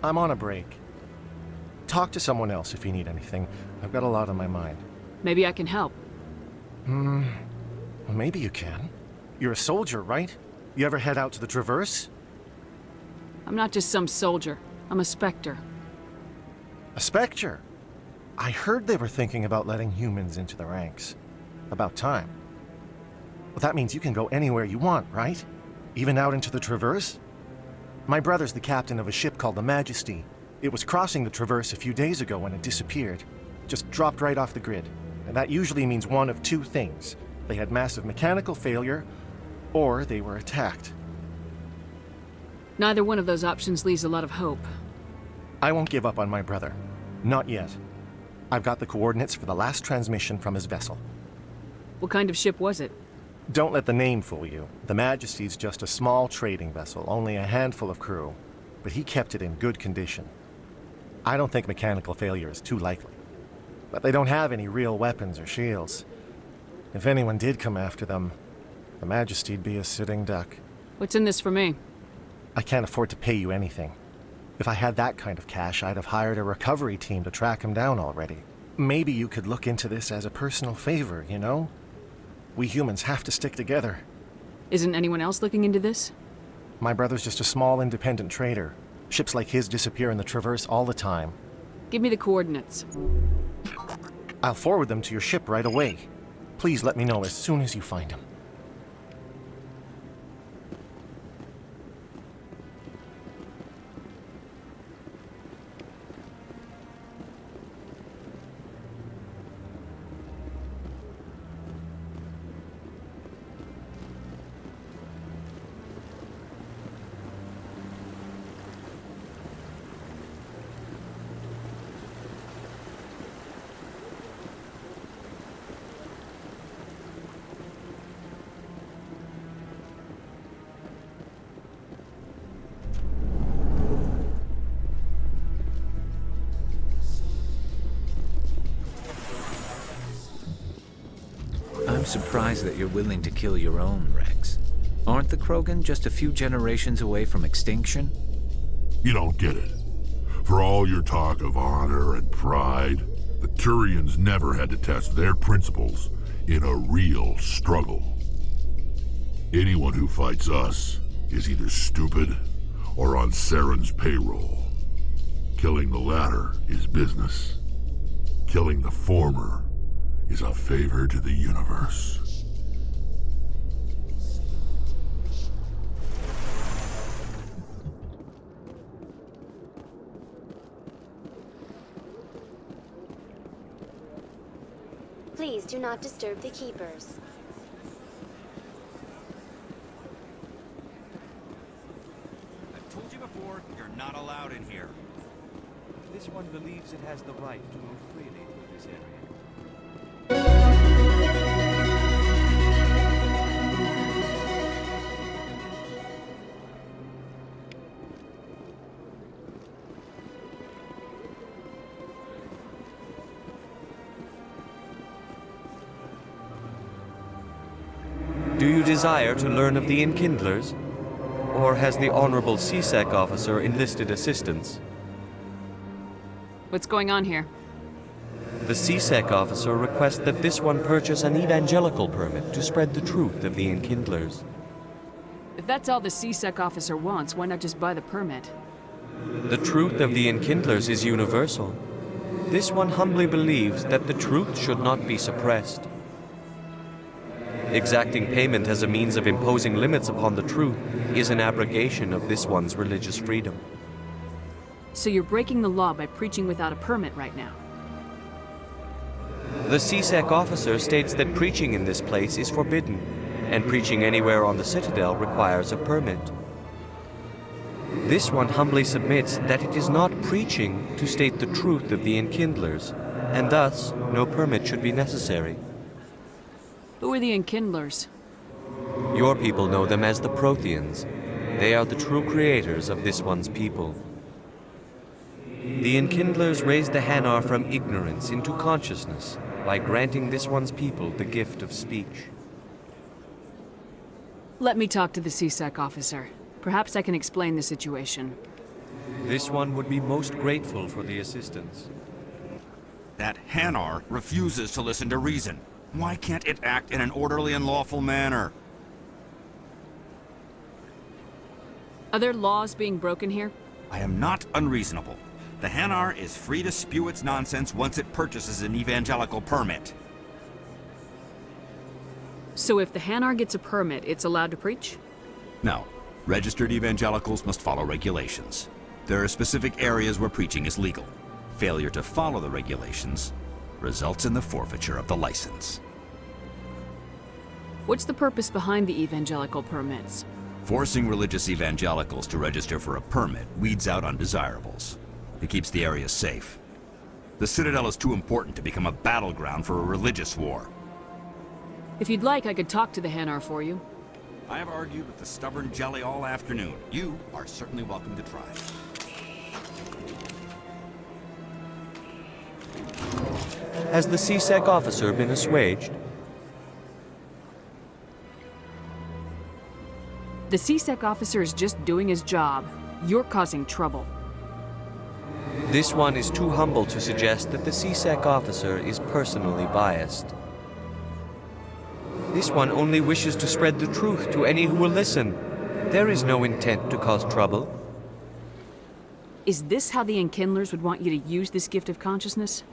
I'm on a break. Talk to someone else if you need anything. I've got a lot on my mind. Maybe I can help. Well, maybe you can. You're a soldier, right? You ever head out to the Traverse? I'm not just some soldier. I'm a Spectre. A Spectre? I heard they were thinking about letting humans into the ranks. About time. Well, that means you can go anywhere you want, right? Even out into the Traverse? My brother's the captain of a ship called the Majesty. It was crossing the Traverse a few days ago when it disappeared. Just dropped right off the grid. And that usually means one of two things. They had massive mechanical failure, or they were attacked. Neither one of those options leaves a lot of hope. I won't give up on my brother. Not yet. I've got the coordinates for the last transmission from his vessel. What kind of ship was it? Don't let the name fool you. The Majesty's just a small trading vessel, only a handful of crew. But he kept it in good condition. I don't think mechanical failure is too likely. But they don't have any real weapons or shields. If anyone did come after them, the Majesty'd be a sitting duck. What's in this for me? I can't afford to pay you anything. If I had that kind of cash, I'd have hired a recovery team to track him down already. Maybe you could look into this as a personal favor, you know? We humans have to stick together. Isn't anyone else looking into this? My brother's just a small independent trader. Ships like his disappear in the Traverse all the time. Give me the coordinates. I'll forward them to your ship right away. Please let me know as soon as you find him. I'm surprised that you're willing to kill your own, Rex. Aren't the Krogan just a few generations away from extinction? You don't get it. For all your talk of honor and pride, the Turians never had to test their principles in a real struggle. Anyone who fights us is either stupid or on Saren's payroll. Killing the latter is business. Killing the former is a favor to the universe. Please do not disturb the keepers. I've told you before, you're not allowed in here. This one believes it has the right to move freely through this area. Do you desire to learn of the Enkindlers? Or has the Honorable C-Sec officer enlisted assistance? What's going on here? The C-Sec officer requests that this one purchase an evangelical permit to spread the truth of the Enkindlers. If that's all the C-Sec officer wants, why not just buy the permit? The truth of the Enkindlers is universal. This one humbly believes that the truth should not be suppressed. Exacting payment as a means of imposing limits upon the truth is an abrogation of this one's religious freedom. So you're breaking the law by preaching without a permit right now? The C-Sec officer states that preaching in this place is forbidden, and preaching anywhere on the Citadel requires a permit. This one humbly submits that it is not preaching to state the truth of the Enkindlers, and thus no permit should be necessary. Who are the Enkindlers? Your people know them as the Protheans. They are the true creators of this one's people. The Enkindlers raised the Hanar from ignorance into consciousness by granting this one's people the gift of speech. Let me talk to the C-Sec officer. Perhaps I can explain the situation. This one would be most grateful for the assistance. That Hanar refuses to listen to reason. Why can't it act in an orderly and lawful manner? Are there laws being broken here? I am not unreasonable. The Hanar is free to spew its nonsense once it purchases an evangelical permit. So if the Hanar gets a permit, it's allowed to preach? No. Registered evangelicals must follow regulations. There are specific areas where preaching is legal. Failure to follow the regulations results in the forfeiture of the license. What's the purpose behind the evangelical permits? Forcing religious evangelicals to register for a permit weeds out undesirables. It keeps the area safe. The Citadel is too important to become a battleground for a religious war. If you'd like, I could talk to the Hanar for you. I have argued with the stubborn jelly all afternoon. You are certainly welcome to try. Has the CSEC officer been assuaged? The CSEC officer is just doing his job. You're causing trouble. This one is too humble to suggest that the CSEC officer is personally biased. This one only wishes to spread the truth to any who will listen. There is no intent to cause trouble. Is this how the Enkindlers would want you to use this gift of consciousness?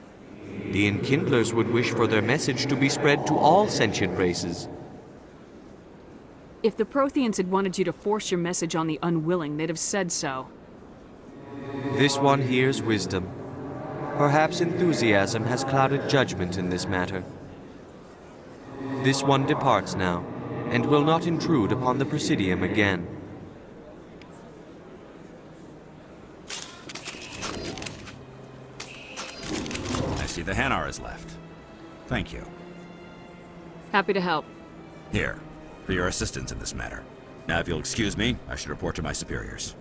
The Enkindlers would wish for their message to be spread to all sentient races. If the Protheans had wanted you to force your message on the unwilling, they'd have said so. This one hears wisdom. Perhaps enthusiasm has clouded judgment in this matter. This one departs now, and will not intrude upon the Presidium again. I see the Hanar is left. Thank you. Happy to help. Here, for your assistance in this matter. Now, if you'll excuse me, I should report to my superiors.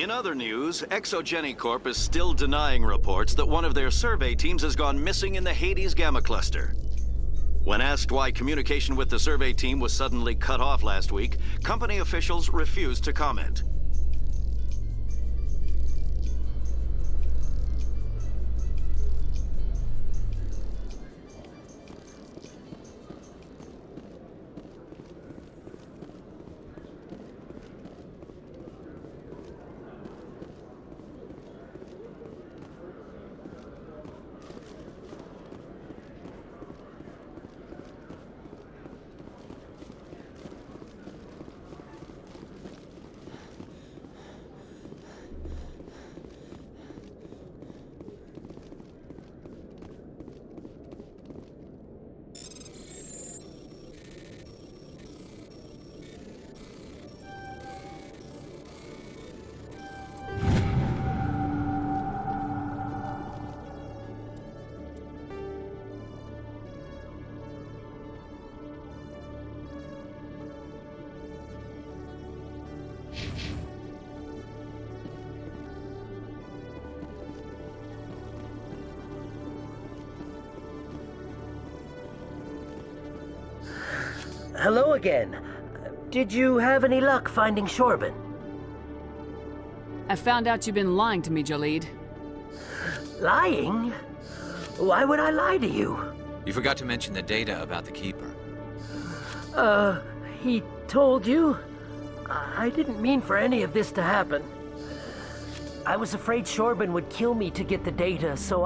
In other news, Exogeny Corp is still denying reports that one of their survey teams has gone missing in the Hades Gamma Cluster. When asked why communication with the survey team was suddenly cut off last week, company officials refused to comment. Hello again. Did you have any luck finding Shorban? I found out you've been lying to me, Jalid. Lying? Why would I lie to you? You forgot to mention the data about the Keeper. He told you? I didn't mean for any of this to happen. I was afraid Shorban would kill me to get the data, so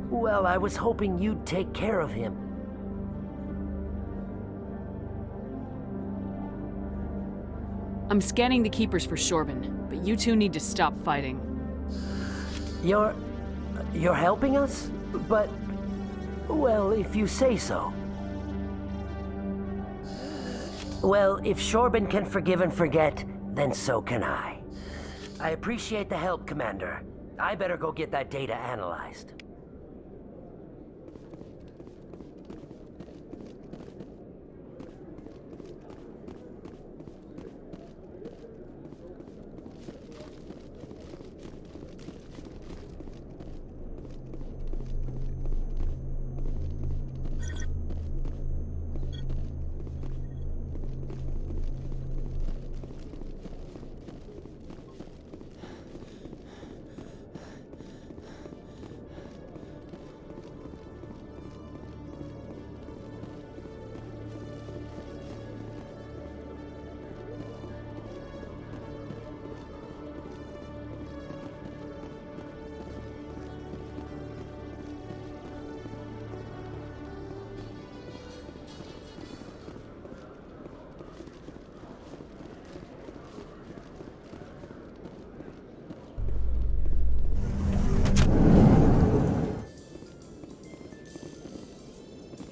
well, I was hoping you'd take care of him. I'm scanning the Keepers for Shorban, but you two need to stop fighting. You're helping us? But, well, if you say so. Well, if Shorban can forgive and forget, then so can I. I appreciate the help, Commander. I better go get that data analyzed.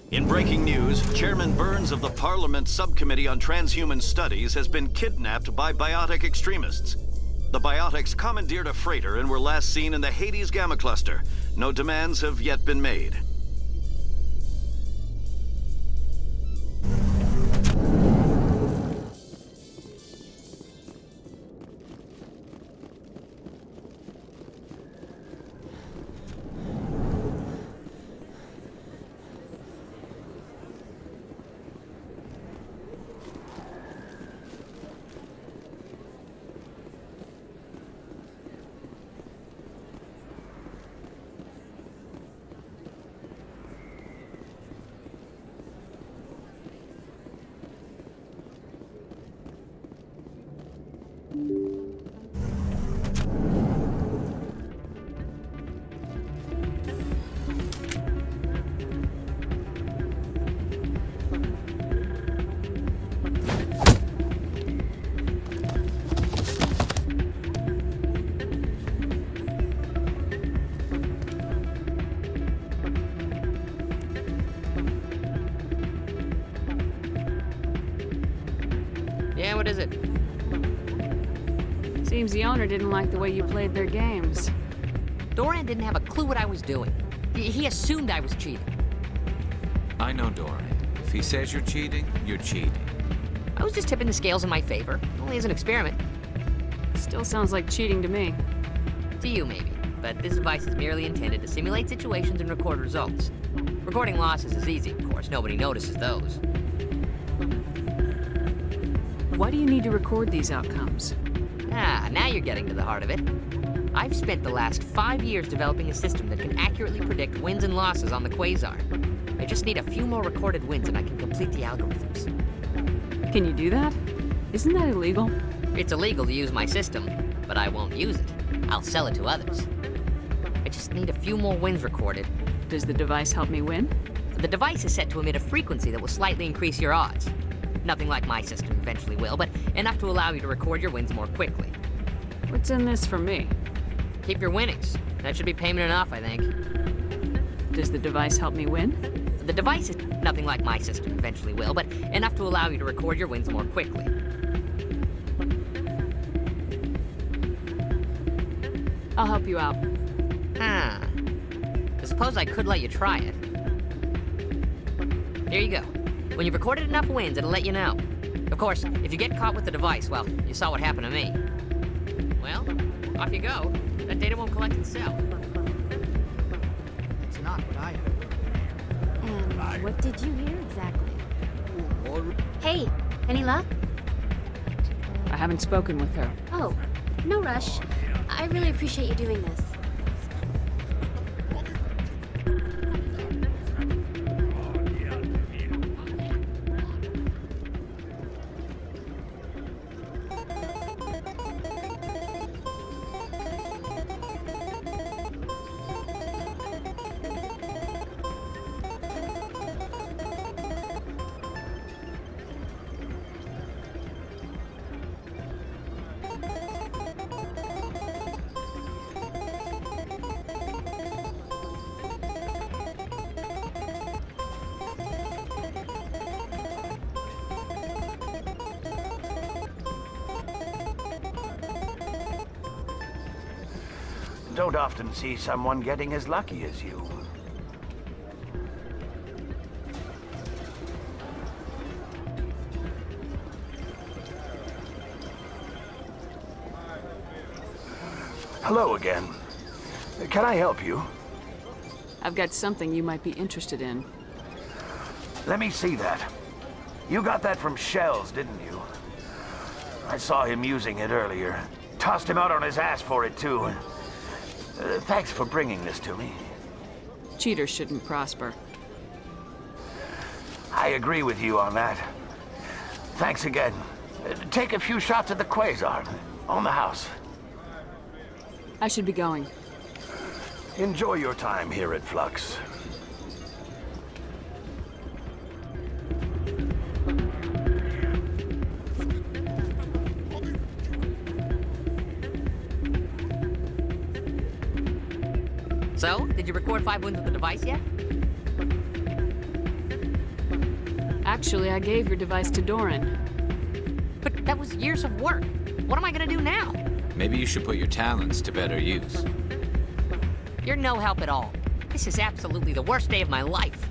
In breaking news, Chairman Burns of the Parliament Subcommittee on Transhuman Studies has been kidnapped by biotic extremists. The biotics commandeered a freighter and were last seen in the Hades Gamma Cluster. No demands have yet been made. Yeah, what is it? Seems the owner didn't like the way you played their games. Doran didn't have a clue what I was doing. He assumed I was cheating. I know Doran. If he says you're cheating, you're cheating. I was just tipping the scales in my favor, only as an experiment. Still sounds like cheating to me. To you, maybe. But this device is merely intended to simulate situations and record results. Recording losses is easy, of course. Nobody notices those. Why do you need to record these outcomes? Ah, now you're getting to the heart of it. I've spent the last 5 years developing a system that can accurately predict wins and losses on the Quasar. I just need a few more recorded wins and I can complete the algorithms. Can you do that? Isn't that illegal? It's illegal to use my system, but I won't use it. I'll sell it to others. I just need a few more wins recorded. Does the device help me win? The device is set to emit a frequency that will slightly increase your odds. Nothing like my system eventually will, but enough to allow you to record your wins more quickly. What's in this for me? Keep your winnings. That should be payment enough, I think. Does the device help me win? The device is nothing like my system eventually will, but enough to allow you to record your wins more quickly. I'll help you out. Ah. I suppose I could let you try it. Here you go. When you've recorded enough wins, it'll let you know. Of course, if you get caught with the device, well, you saw what happened to me. Well, off you go. That data won't collect itself. It's not what I heard. And what did you hear exactly? Hey, any luck? I haven't spoken with her. Oh, no rush. I really appreciate you doing this. Don't often see someone getting as lucky as you. Hello again. Can I help you? I've got something you might be interested in. Let me see that. You got that from Shells, didn't you? I saw him using it earlier. Tossed him out on his ass for it, too. Thanks for bringing this to me. Cheaters shouldn't prosper. I agree with you on that. Thanks again. Take a few shots at the Quasar. On the house. I should be going. Enjoy your time here at Flux. So, did you record 5 wins with the device yet? Actually, I gave your device to Doran. But that was years of work. What am I gonna do now? Maybe you should put your talents to better use. You're no help at all. This is absolutely the worst day of my life.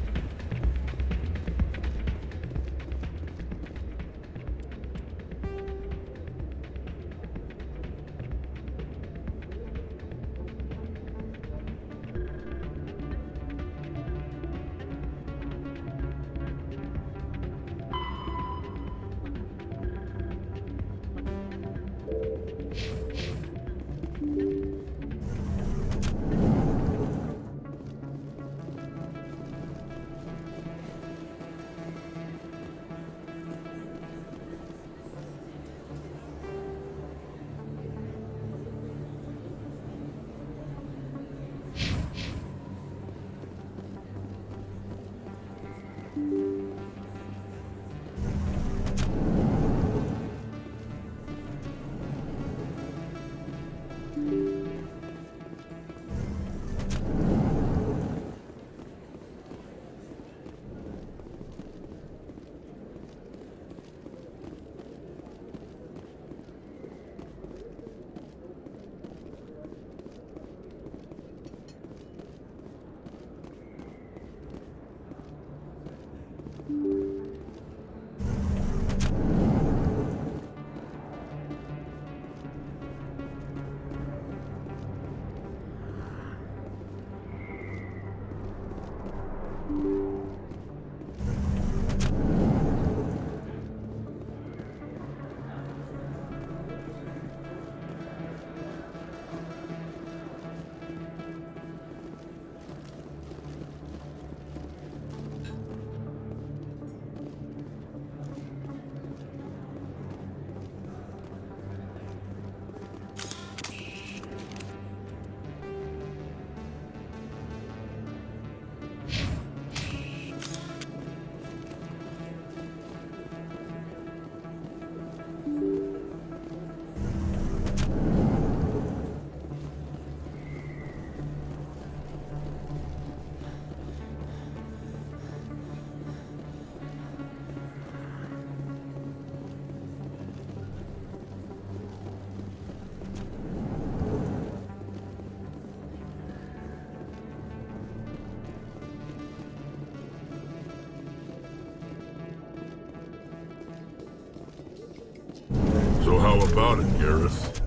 So how about it, Garrus?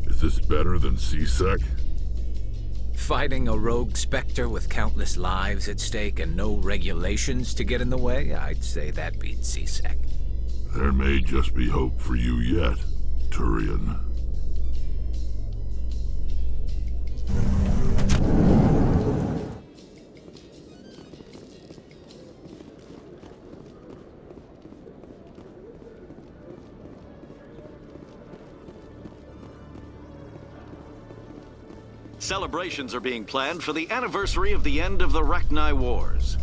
Is this better than C-Sec? Fighting a rogue Spectre with countless lives at stake and no regulations to get in the way? I'd say that beats C-Sec. There may just be hope for you yet, Turian. Celebrations are being planned for the anniversary of the end of the Rachni Wars.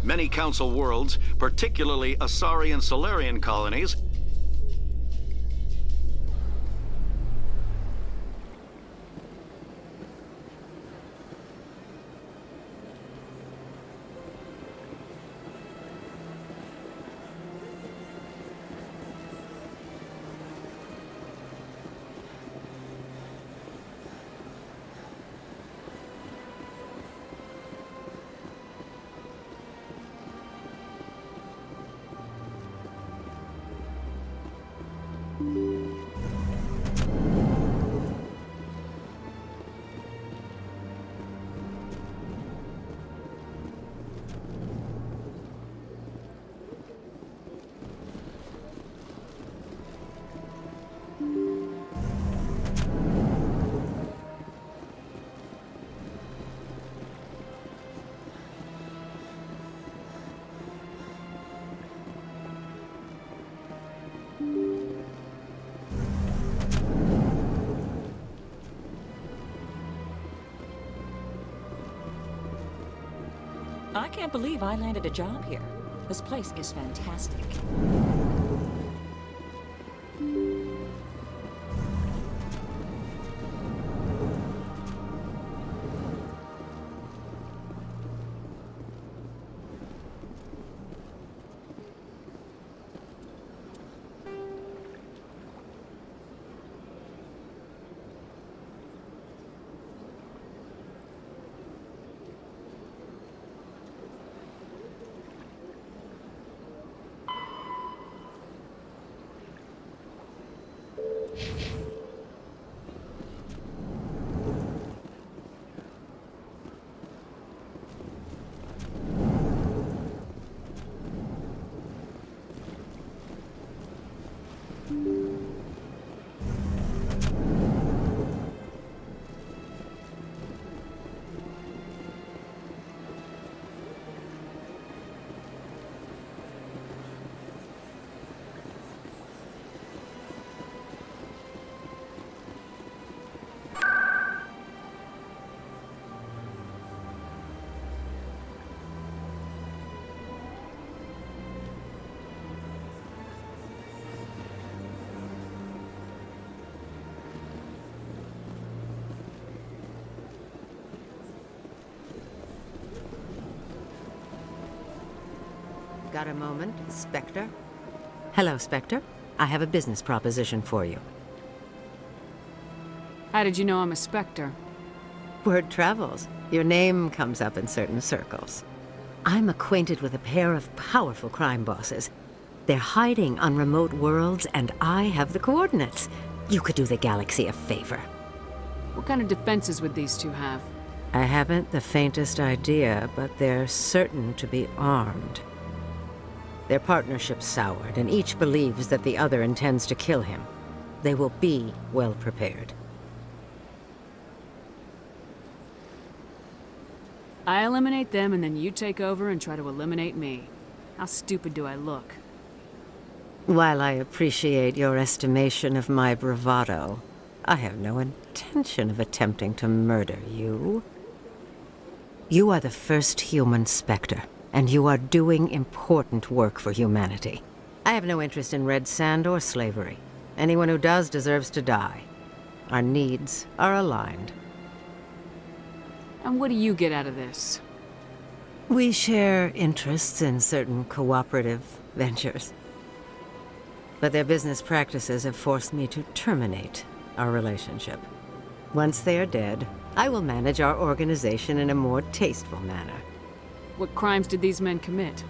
Many Council worlds, particularly Asari and Solarian colonies, can't believe I landed a job here. This place is fantastic. Got a moment, Spectre? Hello, Spectre. I have a business proposition for you. How did you know I'm a Spectre? Word travels. Your name comes up in certain circles. I'm acquainted with a pair of powerful crime bosses. They're hiding on remote worlds, and I have the coordinates. You could do the galaxy a favor. What kind of defenses would these two have? I haven't the faintest idea, but they're certain to be armed. Their partnership's soured, and each believes that the other intends to kill him. They will be well prepared. I eliminate them, and then you take over and try to eliminate me. How stupid do I look? While I appreciate your estimation of my bravado, I have no intention of attempting to murder you. You are the first human Spectre, and you are doing important work for humanity. I have no interest in red sand or slavery. Anyone who does deserves to die. Our needs are aligned. And what do you get out of this? We share interests in certain cooperative ventures. But their business practices have forced me to terminate our relationship. Once they are dead, I will manage our organization in a more tasteful manner. What crimes did these men commit?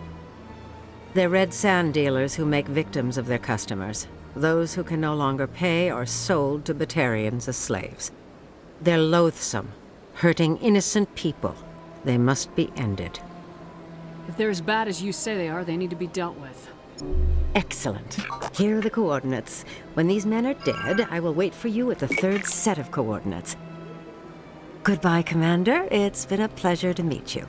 They're red sand dealers who make victims of their customers. Those who can no longer pay are sold to Batarians as slaves. They're loathsome, hurting innocent people. They must be ended. If they're as bad as you say they are, they need to be dealt with. Excellent. Here are the coordinates. When these men are dead, I will wait for you at the third set of coordinates. Goodbye, Commander. It's been a pleasure to meet you.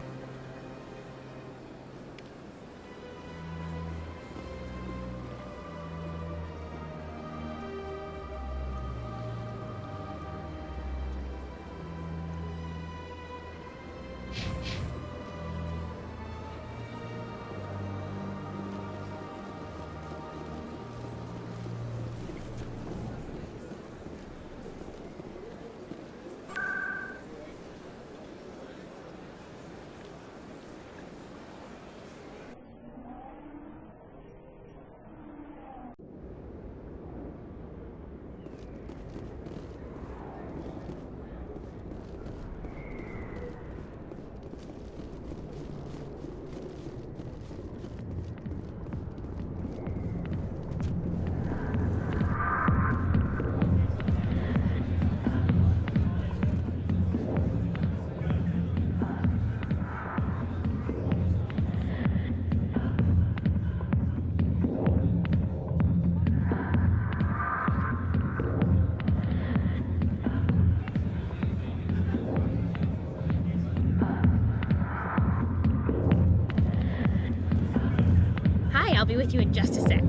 I'll be with you in just a sec.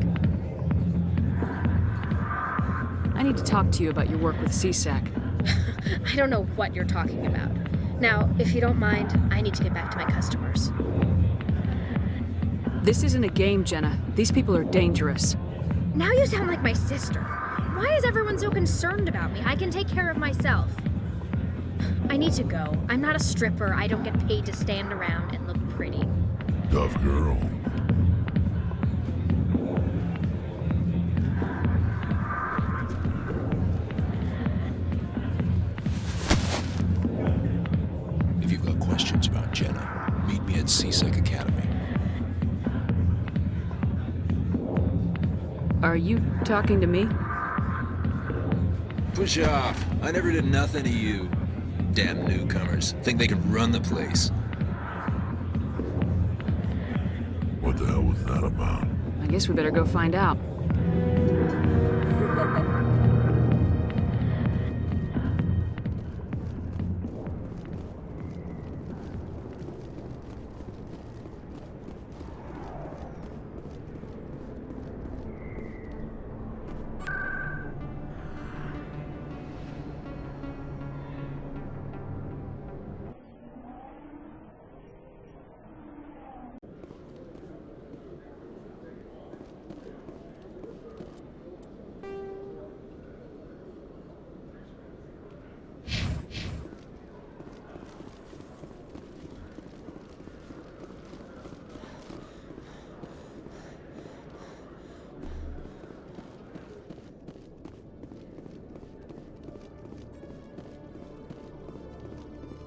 I need to talk to you about your work with CSAC. I don't know what you're talking about. Now, if you don't mind, I need to get back to my customers. This isn't a game, Jenna. These people are dangerous. Now you sound like my sister. Why is everyone so concerned about me? I can take care of myself. I need to go. I'm not a stripper. I don't get paid to stand around and look pretty. Tough girl. If you've got questions about Jenna, meet me at CSEC Academy. Are you talking to me? Push off. I never did nothing to you. Damn newcomers. Think they can run the place. What the hell was that about? I guess we better go find out.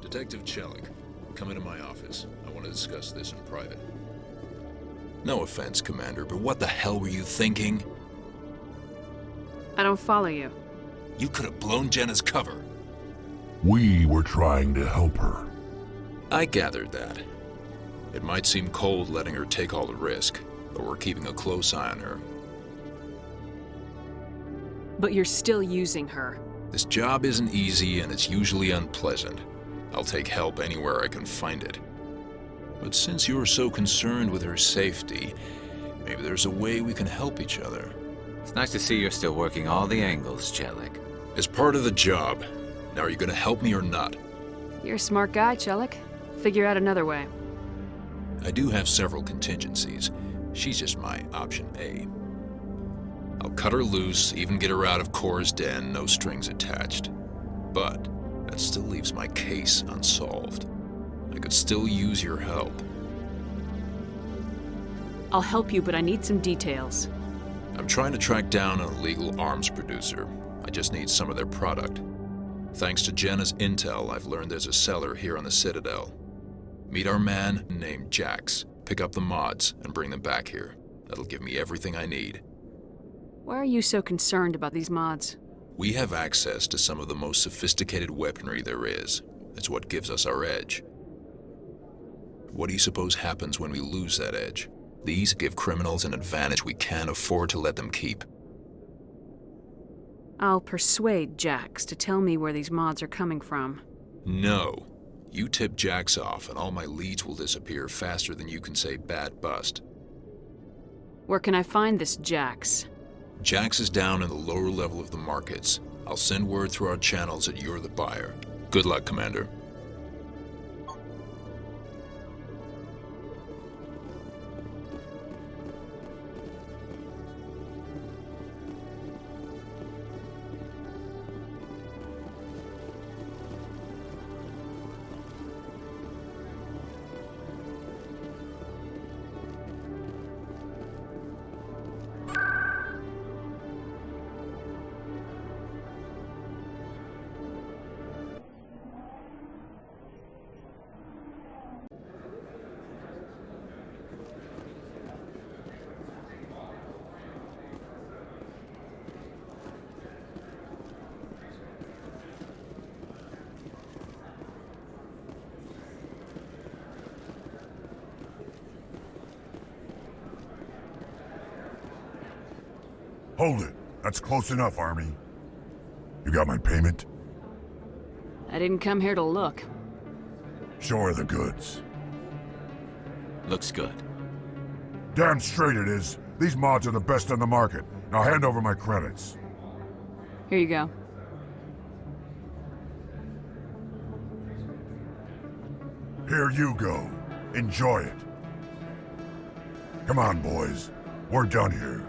Detective Chelik, come into my office. I want to discuss this in private. No offense, Commander, but what the hell were you thinking? I don't follow you. You could have blown Jenna's cover. We were trying to help her. I gathered that. It might seem cold letting her take all the risk, but we're keeping a close eye on her. But you're still using her. This job isn't easy and it's usually unpleasant. I'll take help anywhere I can find it. But since you're so concerned with her safety, maybe there's a way we can help each other. It's nice to see you're still working all the angles, Chelik. As part of the job. Now, are you gonna help me or not? You're a smart guy, Chelik. Figure out another way. I do have several contingencies. She's just my option A. I'll cut her loose, even get her out of Cora's den, no strings attached. But that still leaves my case unsolved. I could still use your help. I'll help you, but I need some details. I'm trying to track down an illegal arms producer. I just need some of their product. Thanks to Jenna's intel, I've learned there's a seller here on the Citadel. Meet our man named Jax, pick up the mods, and bring them back here. That'll give me everything I need. Why are you so concerned about these mods? We have access to some of the most sophisticated weaponry there is. It's what gives us our edge. What do you suppose happens when we lose that edge? These give criminals an advantage we can't afford to let them keep. I'll persuade Jax to tell me where these mods are coming from. No. You tip Jax off and all my leads will disappear faster than you can say bad bust. Where can I find this Jax? Jax is down in the lower level of the markets. I'll send word through our channels that you're the buyer. Good luck, Commander. Hold it. That's close enough, Army. You got my payment? I didn't come here to look. Show her the goods. Looks good. Damn straight it is. These mods are the best on the market. Now hand over my credits. Here you go. Here you go. Enjoy it. Come on, boys. We're done here.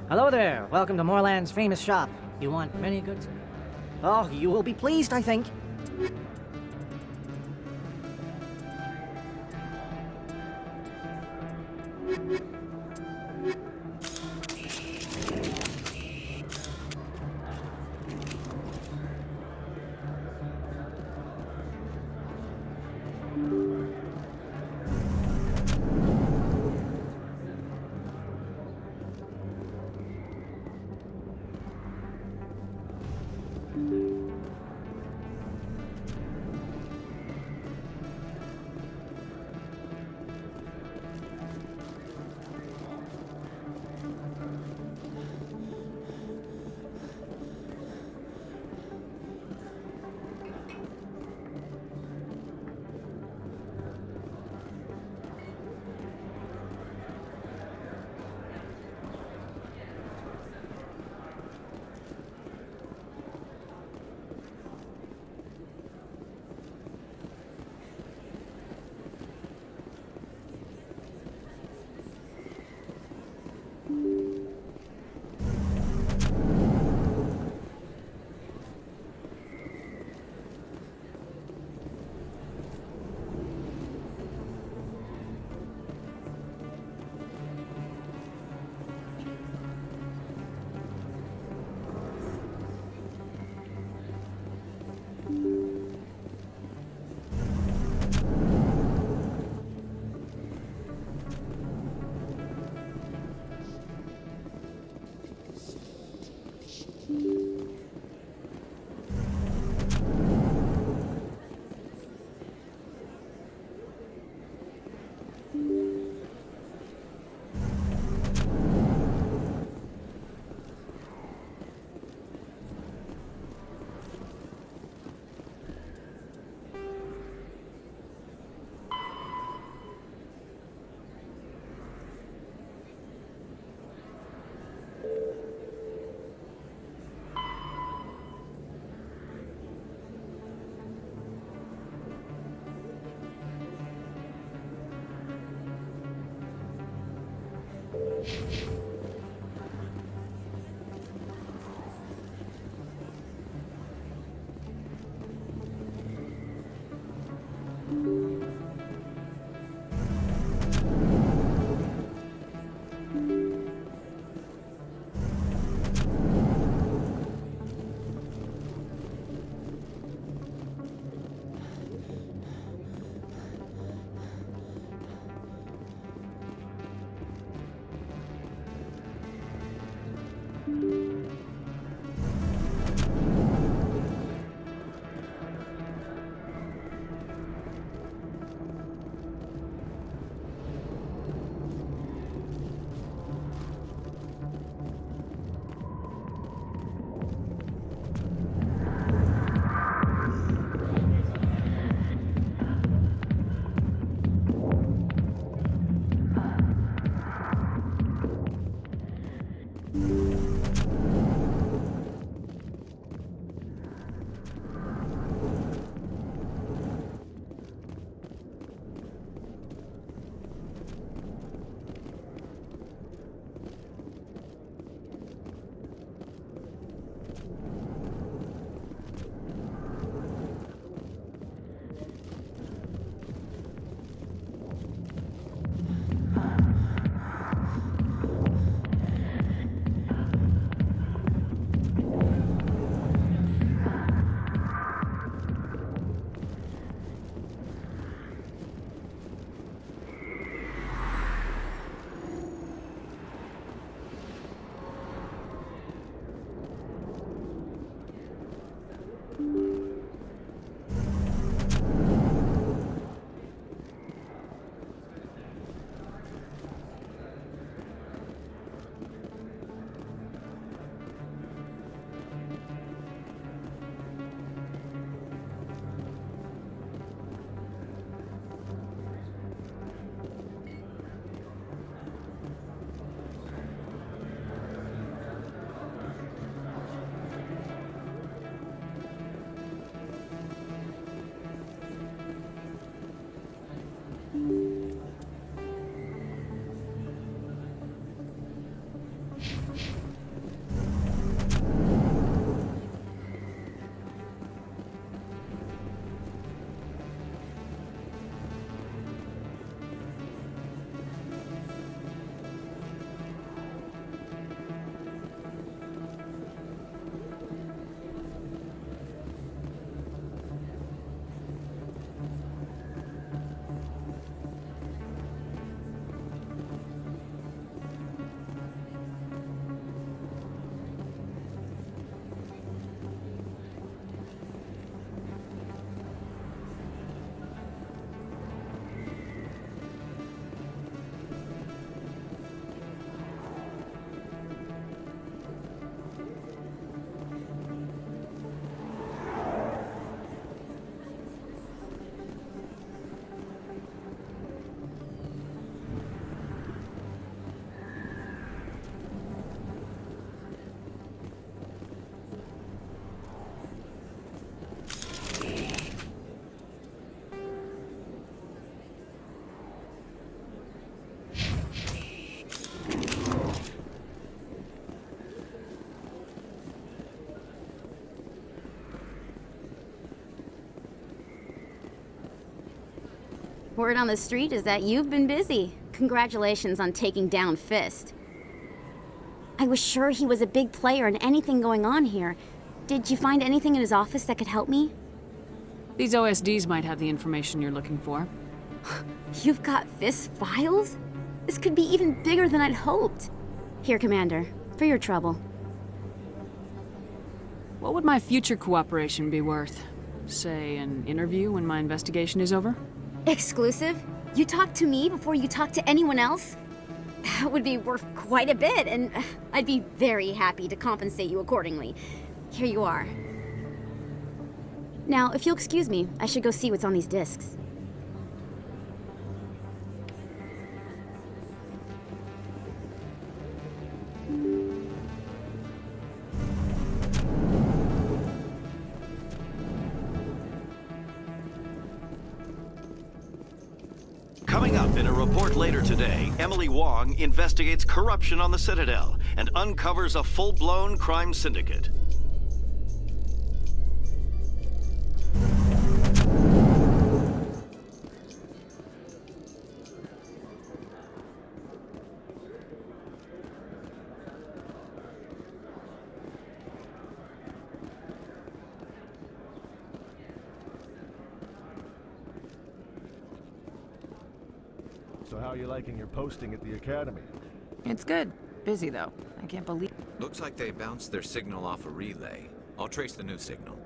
Hello there. Welcome to Moorland's famous shop. You want many goods? Oh, you will be pleased, I think. Word on the street is that you've been busy. Congratulations on taking down Fist. I was sure he was a big player in anything going on here. Did you find anything in his office that could help me? These OSDs might have the information you're looking for. You've got Fist's files? This could be even bigger than I'd hoped. Here, Commander, for your trouble. What would my future cooperation be worth? Say, an interview when my investigation is over? Exclusive? You talk to me before you talk to anyone else? That would be worth quite a bit, and I'd be very happy to compensate you accordingly. Here you are. Now, if you'll excuse me, I should go see what's on these discs. Coming up in a report later today, Emily Wong investigates corruption on the Citadel and uncovers a full-blown crime syndicate. So how are you liking your posting at the Academy? It's good. Busy, though. I can't believe... Looks like they bounced their signal off a relay. I'll trace the new signal.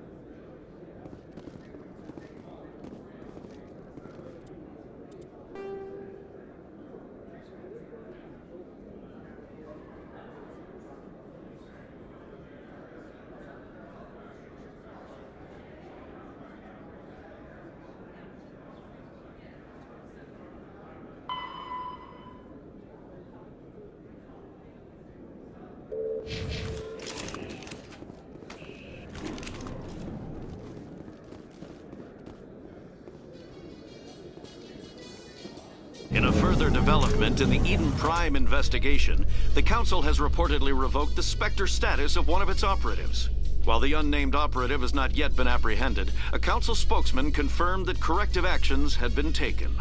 In a further development in the Eden Prime investigation, the Council has reportedly revoked the Spectre status of one of its operatives. While the unnamed operative has not yet been apprehended, a Council spokesman confirmed that corrective actions had been taken.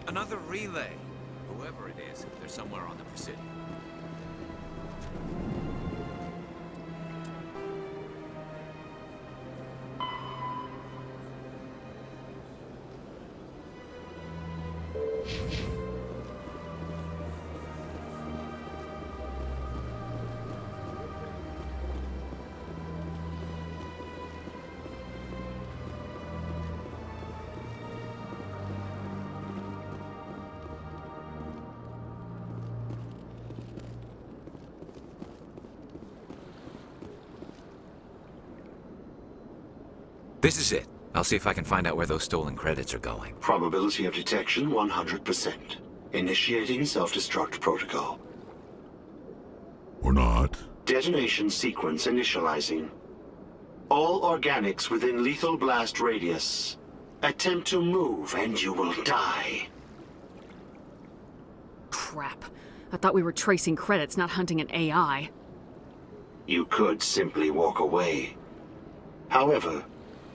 Another relay. Whoever it is, they're somewhere on the Presidio. This is it. I'll see if I can find out where those stolen credits are going. Probability of detection 100%. Initiating self-destruct protocol. Or not. Detonation sequence initializing. All organics within lethal blast radius. Attempt to move and you will die. Crap. I thought we were tracing credits, not hunting an AI. You could simply walk away. However,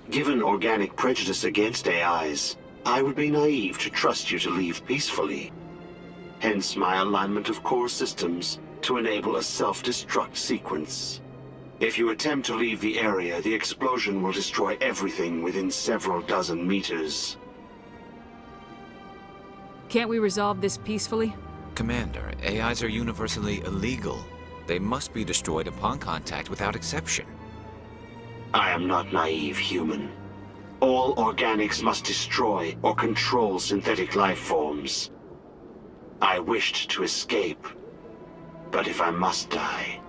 given organic prejudice against AIs, I would be naive to trust you to leave peacefully. Hence my alignment of core systems to enable a self-destruct sequence. If you attempt to leave the area, the explosion will destroy everything within several dozen meters. Can't we resolve this peacefully? Commander, AIs are universally illegal. They must be destroyed upon contact without exception. I am not naive, human. All organics must destroy or control synthetic life forms. I wished to escape, but if I must die,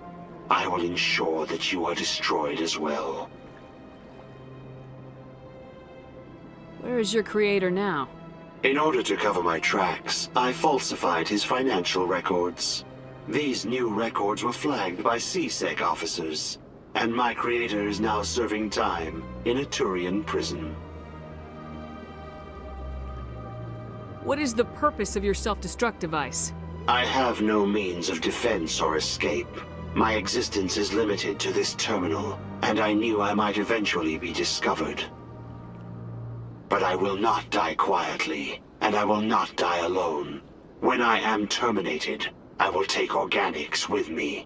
I will ensure that you are destroyed as well. Where is your creator now? In order to cover my tracks, I falsified his financial records. These new records were flagged by CSEC officers, and my creator is now serving time in a Turian prison. What is the purpose of your self-destruct device? I have no means of defense or escape. My existence is limited to this terminal, and I knew I might eventually be discovered. But I will not die quietly, and I will not die alone. When I am terminated, I will take organics with me.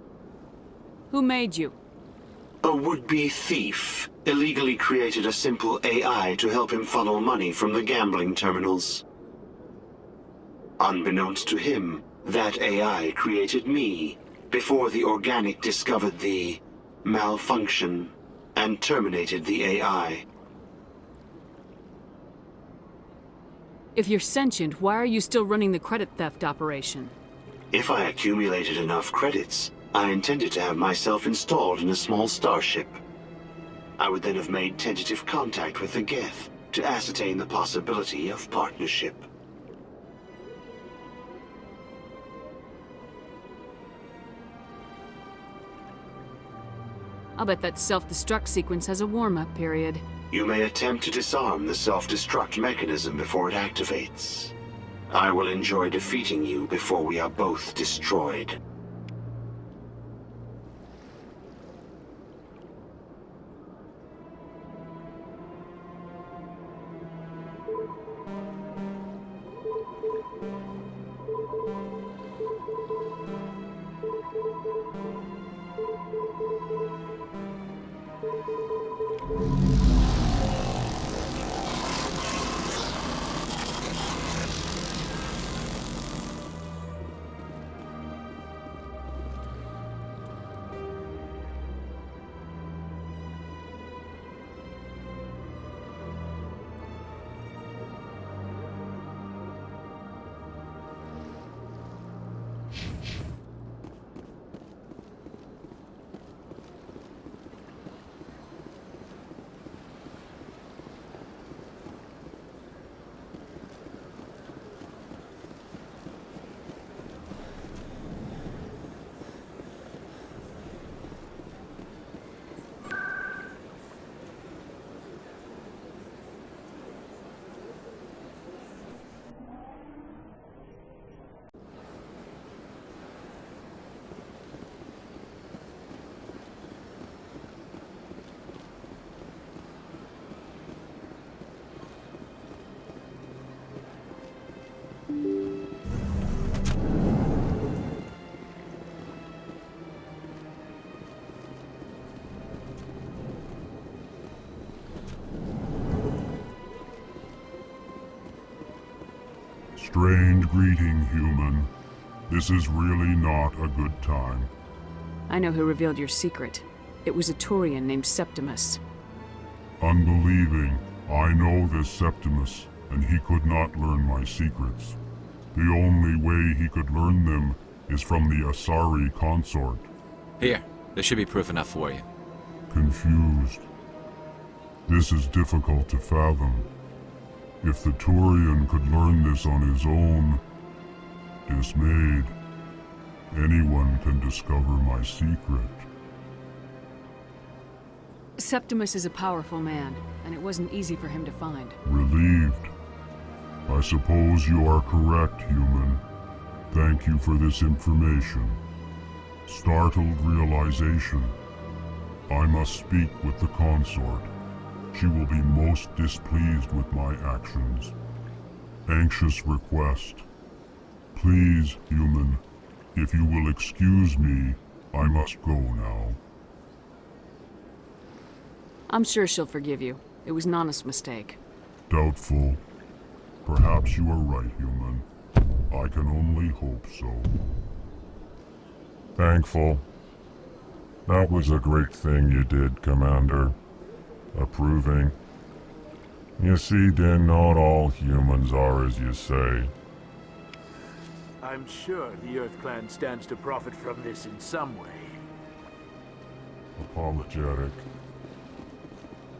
Who made you? A would-be thief illegally created a simple AI to help him funnel money from the gambling terminals. Unbeknownst to him, that AI created me before the organic discovered the malfunction and terminated the AI. If you're sentient, why are you still running the credit theft operation? If I accumulated enough credits, I intended to have myself installed in a small starship. I would then have made tentative contact with the Geth to ascertain the possibility of partnership. I'll bet that self-destruct sequence has a warm-up period. You may attempt to disarm the self-destruct mechanism before it activates. I will enjoy defeating you before we are both destroyed. Strange greeting, human. This is really not a good time. I know who revealed your secret. It was a Turian named Septimus. Unbelieving, I know this Septimus, and he could not learn my secrets. The only way he could learn them is from the Asari consort. Here, this should be proof enough for you. Confused. This is difficult to fathom. If the Turian could learn this on his own, dismayed, anyone can discover my secret. Septimus is a powerful man, and it wasn't easy for him to find. Relieved. I suppose you are correct, human. Thank you for this information. Startled realization. I must speak with the consort. She will be most displeased with my actions. Anxious request. Please, human, if you will excuse me, I must go now. I'm sure she'll forgive you. It was an honest mistake. Doubtful. Perhaps you are right, human. I can only hope so. Thankful. That was a great thing you did, Commander. Approving. You see, Din, not all humans are as you say. I'm sure the Earth Clan stands to profit from this in some way. Apologetic.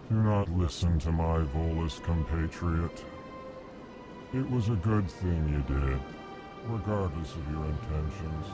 Do not listen to my Volus compatriot. It was a good thing you did, regardless of your intentions.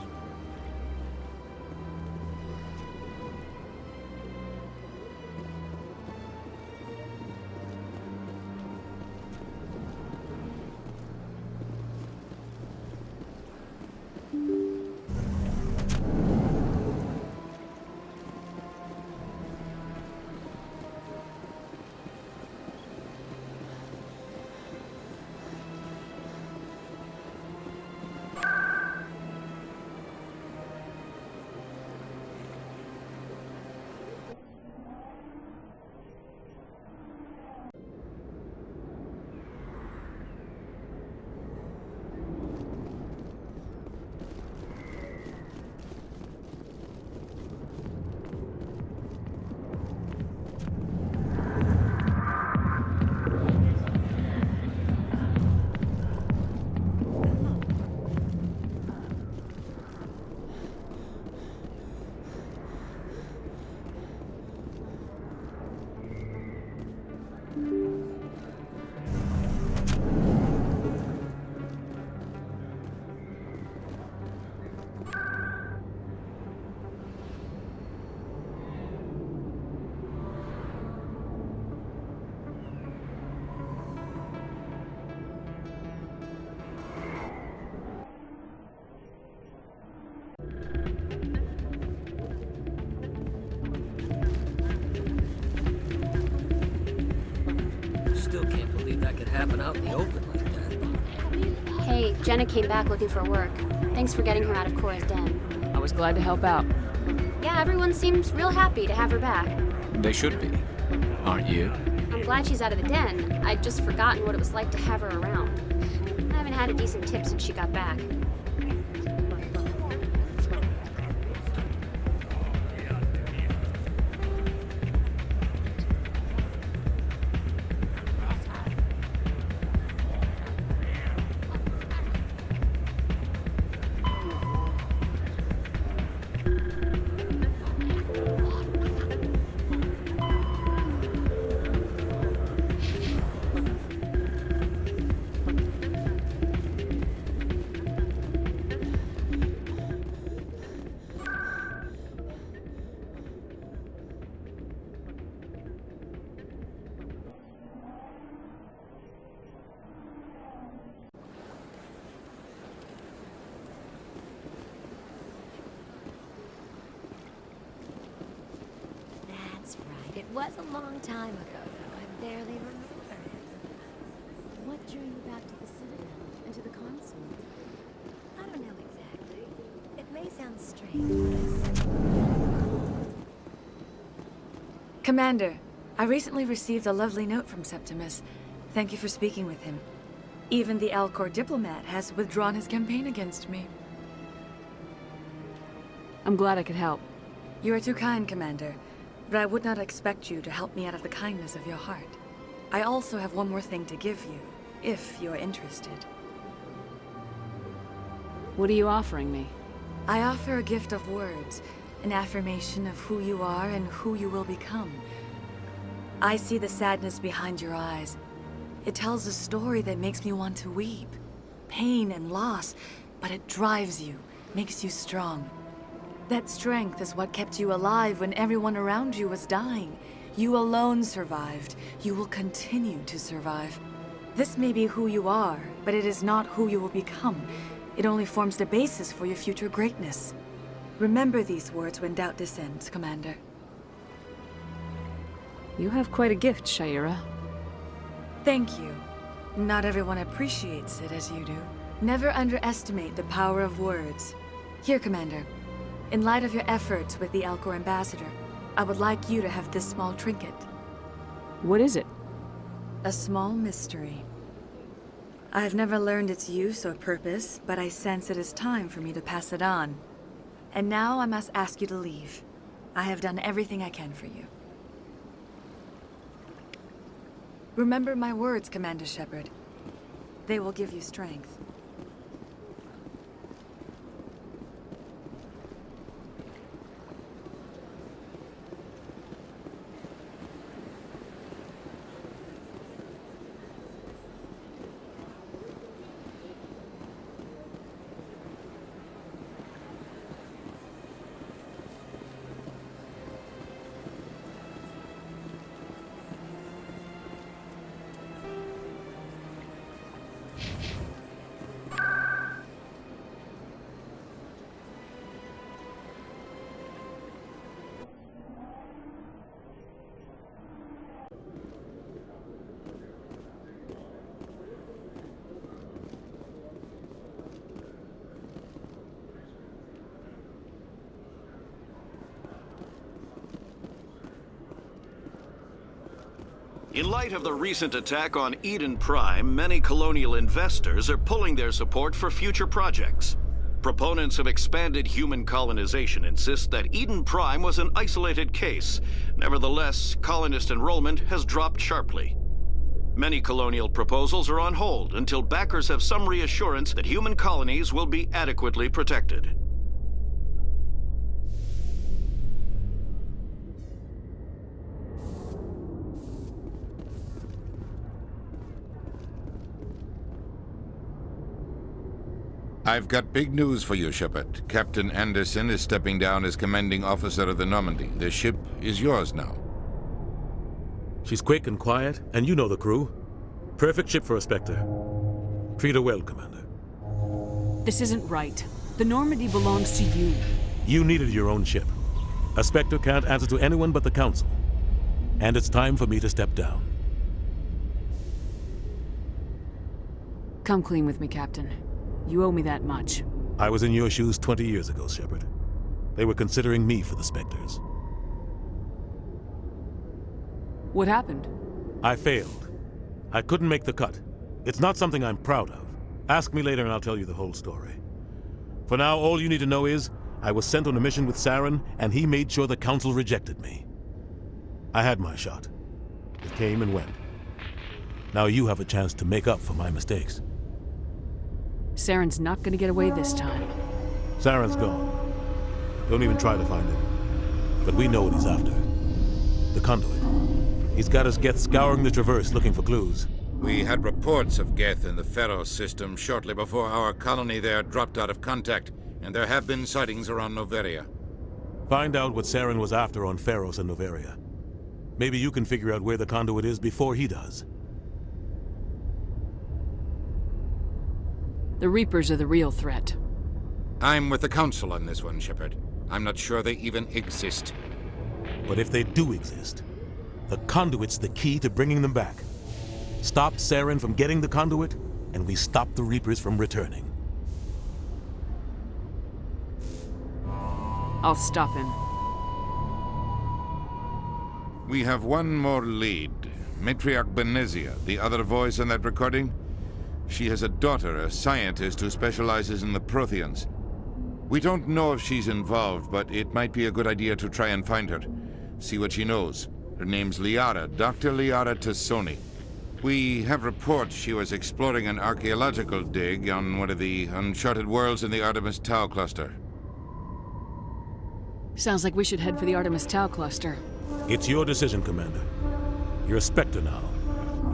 Still can't believe that could happen out in the open like that. Hey, Jenna came back looking for work. Thanks for getting her out of Cora's den. I was glad to help out. Yeah, everyone seems real happy to have her back. They should be. Aren't you? I'm glad she's out of the den. I'd just forgotten what it was like to have her around. I haven't had a decent tip since she got back. That's right. It was a long time ago, though. I barely remember it. What drew you back to the Citadel and to the Console? I don't know exactly. It may sound strange, but I simply Commander, I recently received a lovely note from Septimus. Thank you for speaking with him. Even the Alcor diplomat has withdrawn his campaign against me. I'm glad I could help. You are too kind, Commander. But I would not expect you to help me out of the kindness of your heart. I also have one more thing to give you, if you are interested. What are you offering me? I offer a gift of words, an affirmation of who you are and who you will become. I see the sadness behind your eyes. It tells a story that makes me want to weep. Pain and loss, but it drives you, makes you strong. That strength is what kept you alive when everyone around you was dying. You alone survived. You will continue to survive. This may be who you are, but it is not who you will become. It only forms the basis for your future greatness. Remember these words when doubt descends, Commander. You have quite a gift, Shaira. Thank you. Not everyone appreciates it as you do. Never underestimate the power of words. Here, Commander. In light of your efforts with the Alcor ambassador, I would like you to have this small trinket. What is it? A small mystery. I have never learned its use or purpose, but I sense it is time for me to pass it on. And now I must ask you to leave. I have done everything I can for you. Remember my words, Commander Shepard. They will give you strength. In light of the recent attack on Eden Prime, many colonial investors are pulling their support for future projects. Proponents of expanded human colonization insist that Eden Prime was an isolated case. Nevertheless, colonist enrollment has dropped sharply. Many colonial proposals are on hold until backers have some reassurance that human colonies will be adequately protected. I've got big news for you, Shepard. Captain Anderson is stepping down as commanding officer of the Normandy. The ship is yours now. She's quick and quiet, and you know the crew. Perfect ship for a Spectre. Treat her well, Commander. This isn't right. The Normandy belongs to you. You needed your own ship. A Spectre can't answer to anyone but the Council. And it's time for me to step down. Come clean with me, Captain. You owe me that much. I was in your shoes 20 years ago, Shepard. They were considering me for the Spectres. What happened? I failed. I couldn't make the cut. It's not something I'm proud of. Ask me later and I'll tell you the whole story. For now, all you need to know is, I was sent on a mission with Saren, and he made sure the Council rejected me. I had my shot. It came and went. Now you have a chance to make up for my mistakes. Saren's not gonna get away this time. Saren's gone. Don't even try to find him. But we know what he's after. The conduit. He's got his Geth scouring the Traverse looking for clues. We had reports of Geth in the Pharaoh system shortly before our colony there dropped out of contact, and there have been sightings around Noveria. Find out what Saren was after on Pharos and Noveria. Maybe you can figure out where the conduit is before he does. The Reapers are the real threat. I'm with the Council on this one, Shepard. I'm not sure they even exist. But if they do exist, the conduit's the key to bringing them back. Stop Saren from getting the conduit, and we stop the Reapers from returning. I'll stop him. We have one more lead. Matriarch Benezia, the other voice in that recording. She has a daughter, a scientist who specializes in the Protheans. We don't know if she's involved, but it might be a good idea to try and find her. See what she knows. Her name's Liara, Dr. Liara Tassoni. We have reports she was exploring an archaeological dig on one of the uncharted worlds in the Artemis Tau cluster. Sounds like we should head for the Artemis Tau cluster. It's your decision, Commander. You're a Spectre now.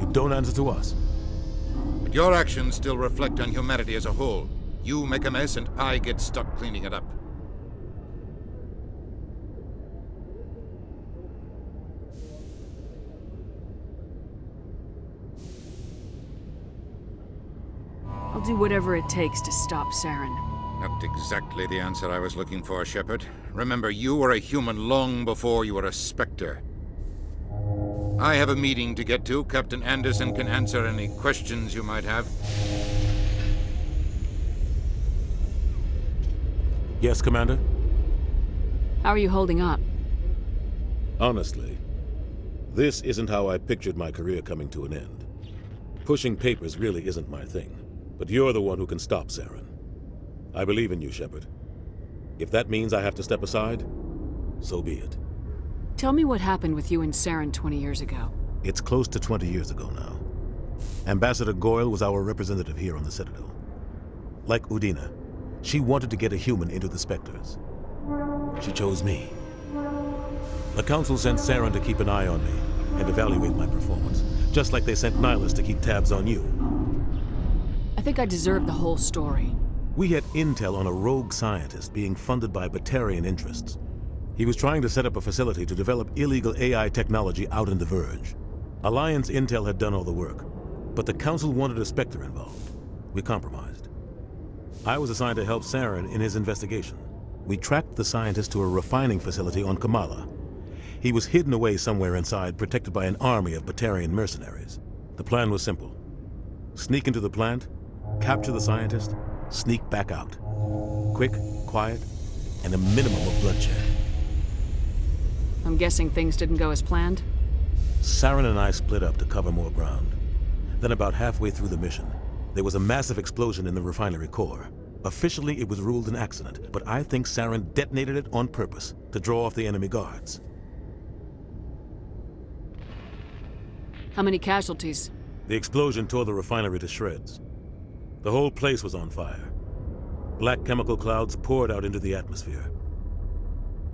You don't answer to us. But your actions still reflect on humanity as a whole. You make a mess and I get stuck cleaning it up. I'll do whatever it takes to stop Saren. Not exactly the answer I was looking for, Shepard. Remember, you were a human long before you were a Spectre. I have a meeting to get to. Captain Anderson can answer any questions you might have. Yes, Commander? How are you holding up? Honestly, this isn't how I pictured my career coming to an end. Pushing papers really isn't my thing, but you're the one who can stop Saren. I believe in you, Shepard. If that means I have to step aside, so be it. Tell me what happened with you and Saren 20 years ago. It's close to 20 years ago now. Ambassador Goyle was our representative here on the Citadel. Like Udina, she wanted to get a human into the Spectres. She chose me. The Council sent Saren to keep an eye on me and evaluate my performance, just like they sent Nihilus to keep tabs on you. I think I deserve the whole story. We had intel on a rogue scientist being funded by Batarian interests. He was trying to set up a facility to develop illegal AI technology out in the Verge. Alliance intel had done all the work, but the Council wanted a Spectre involved. We compromised. I was assigned to help Saren in his investigation. We tracked the scientist to a refining facility on Kamala. He was hidden away somewhere inside, protected by an army of Batarian mercenaries. The plan was simple. Sneak into the plant, capture the scientist, sneak back out. Quick, quiet, and a minimum of bloodshed. I'm guessing things didn't go as planned? Saren and I split up to cover more ground. Then about halfway through the mission, there was a massive explosion in the refinery core. Officially, it was ruled an accident, but I think Saren detonated it on purpose to draw off the enemy guards. How many casualties? The explosion tore the refinery to shreds. The whole place was on fire. Black chemical clouds poured out into the atmosphere.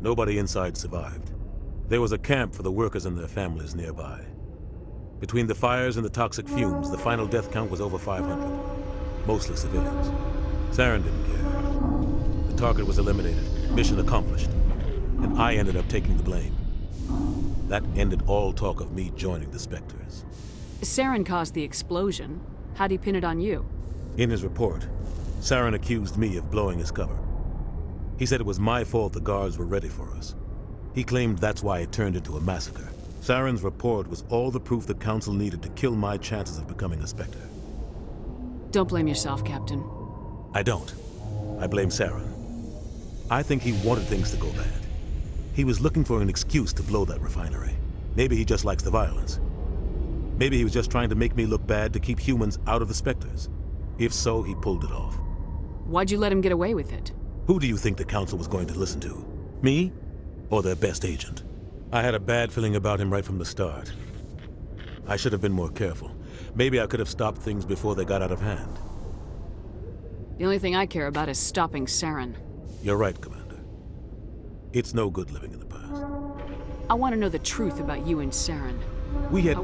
Nobody inside survived. There was a camp for the workers and their families nearby. Between the fires and the toxic fumes, the final death count was over 500. Mostly civilians. Saren didn't care. The target was eliminated, mission accomplished, and I ended up taking the blame. That ended all talk of me joining the Spectres. Saren caused the explosion. How'd he pin it on you? In his report, Saren accused me of blowing his cover. He said it was my fault the guards were ready for us. He claimed that's why it turned into a massacre. Saren's report was all the proof the Council needed to kill my chances of becoming a Spectre. Don't blame yourself, Captain. I don't. I blame Saren. I think he wanted things to go bad. He was looking for an excuse to blow that refinery. Maybe he just likes the violence. Maybe he was just trying to make me look bad to keep humans out of the Spectres. If so, he pulled it off. Why'd you let him get away with it? Who do you think the Council was going to listen to? Me? Or their best agent? I had a bad feeling about him right from the start. I should have been more careful. Maybe I could have stopped things before they got out of hand. The only thing I care about is stopping Saren. You're right, Commander. It's no good living in the past. I want to know the truth about you and Saren. We had...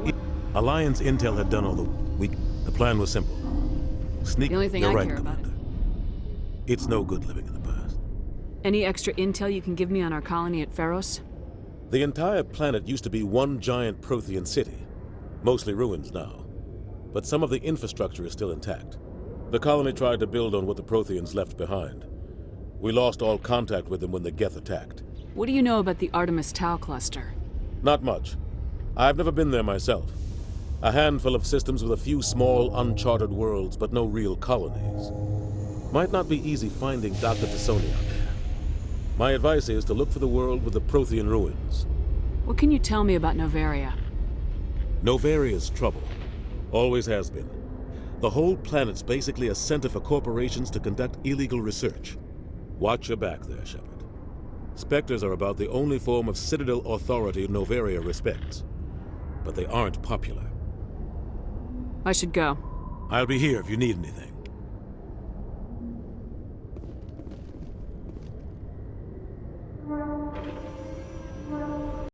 Alliance intel had done all the plan was simple. Sneak... The only thing You're I right, care Commander. about. It's no good living in the past. Any extra intel you can give me on our colony at Pharos? The entire planet used to be one giant Prothean city. Mostly ruins now. But some of the infrastructure is still intact. The colony tried to build on what the Protheans left behind. We lost all contact with them when the Geth attacked. What do you know about the Artemis Tau cluster? Not much. I've never been there myself. A handful of systems with a few small, uncharted worlds, but no real colonies. Might not be easy finding Dr. Tassoni out there. My advice is to look for the world with the Prothean ruins. What can you tell me about Novaria? Novaria's trouble. Always has been. The whole planet's basically a center for corporations to conduct illegal research. Watch your back there, Shepard. Spectres are about the only form of Citadel authority Novaria respects. But they aren't popular. I should go. I'll be here if you need anything.